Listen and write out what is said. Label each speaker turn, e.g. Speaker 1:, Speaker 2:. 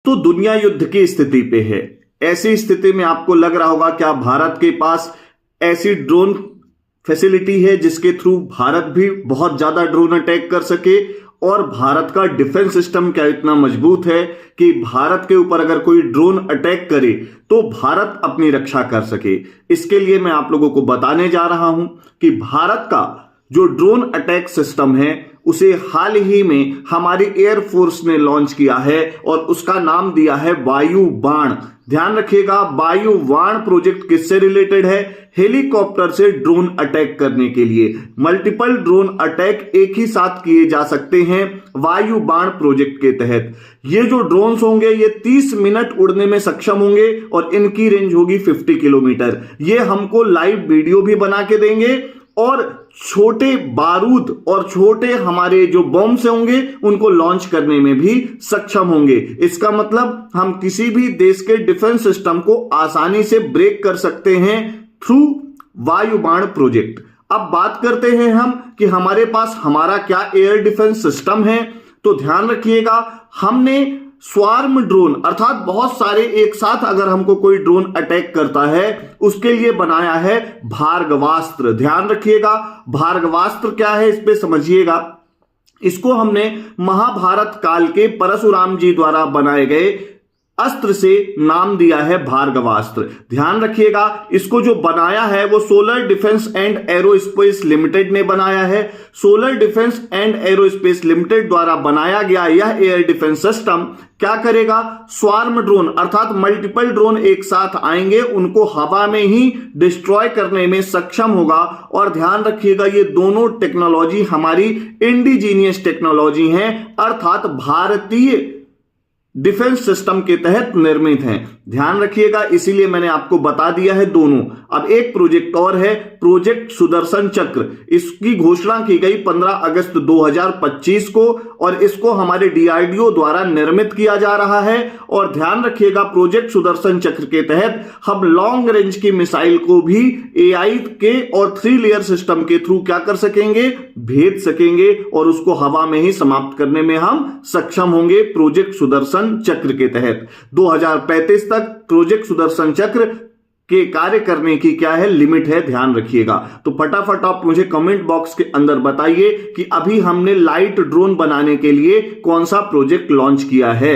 Speaker 1: तो दुनिया युद्ध की स्थिति पे है। ऐसी स्थिति में आपको लग रहा होगा क्या भारत के पास ऐसी ड्रोन फैसिलिटी है जिसके थ्रू भारत भी बहुत ज्यादा ड्रोन अटैक कर सके, और भारत का डिफेंस सिस्टम क्या इतना मजबूत है कि भारत के ऊपर अगर कोई ड्रोन अटैक करे तो भारत अपनी रक्षा कर सके। इसके लिए मैं आप लोगों को बताने जा रहा हूं कि भारत का जो ड्रोन अटैक सिस्टम है उसे हाल ही में हमारी एयरफोर्स ने लॉन्च किया है और उसका नाम दिया है वायु बाण। ध्यान रखिएगा, वायु बाण प्रोजेक्ट किससे रिलेटेड है? हेलीकॉप्टर से ड्रोन अटैक करने के लिए। मल्टीपल ड्रोन अटैक एक ही साथ किए जा सकते हैं वायु बाण प्रोजेक्ट के तहत। ये जो ड्रोन्स होंगे ये 30 मिनट उड़ने में सक्षम होंगे और इनकी रेंज होगी 50 किलोमीटर। ये हमको लाइव वीडियो भी बना के देंगे और छोटे बारूद और छोटे हमारे जो बॉम्ब्स होंगे उनको लॉन्च करने में भी सक्षम होंगे। इसका मतलब हम किसी भी देश के डिफेंस सिस्टम को आसानी से ब्रेक कर सकते हैं थ्रू वायु बाण प्रोजेक्ट। अब बात करते हैं हम कि हमारे पास हमारा क्या एयर डिफेंस सिस्टम है। तो ध्यान रखिएगा, हमने स्वार्म ड्रोन अर्थात बहुत सारे एक साथ अगर हमको कोई ड्रोन अटैक करता है उसके लिए बनाया है भार्गवास्त्र। ध्यान रखिएगा, भार्गवास्त्र क्या है इस पे समझिएगा। इसको हमने महाभारत काल के परशुराम जी द्वारा बनाए गए अस्त्र से नाम दिया है भार्गवास्त्र। ध्यान रखिएगा, इसको जो बनाया है वो solar defence and aerospace limited ने बनाया है। Solar defence and aerospace limited द्वारा बनाया गया यह एयर डिफेंस सिस्टम क्या करेगा? स्वार्म ड्रोन अर्थात मल्टीपल ड्रोन एक साथ आएंगे उनको हवा में ही डिस्ट्रॉय करने में सक्षम होगा। और ध्यान रखिएगा, ये दोनों टेक्नोलॉजी हमारी इंडिजीनियस टेक्नोलॉजी हैं अर्थात भारतीय डिफेंस सिस्टम के तहत निर्मित हैं। ध्यान रखिएगा, इसीलिए मैंने आपको बता दिया है दोनों। अब एक प्रोजेक्ट और है, प्रोजेक्ट सुदर्शन चक्र। इसकी घोषणा की गई 15 अगस्त 2025 को और इसको हमारे डीआरडीओ द्वारा निर्मित किया जा रहा है। और ध्यान रखिएगा, प्रोजेक्ट सुदर्शन चक्र के तहत हम लॉन्ग रेंज की मिसाइल को भी एआई के और 3 लेयर सिस्टम के थ्रू क्या कर सकेंगे? भेज सकेंगे और उसको हवा में ही समाप्त करने में हम सक्षम होंगे प्रोजेक्ट सुदर्शन चक्र के तहत। 2035 तक प्रोजेक्ट सुदर्शन चक्र के कार्य करने की क्या है? लिमिट है। ध्यान रखिएगा। तो फटाफट आप मुझे कमेंट बॉक्स के अंदर बताइए कि अभी हमने लाइट ड्रोन बनाने के लिए कौन सा प्रोजेक्ट लॉन्च किया है।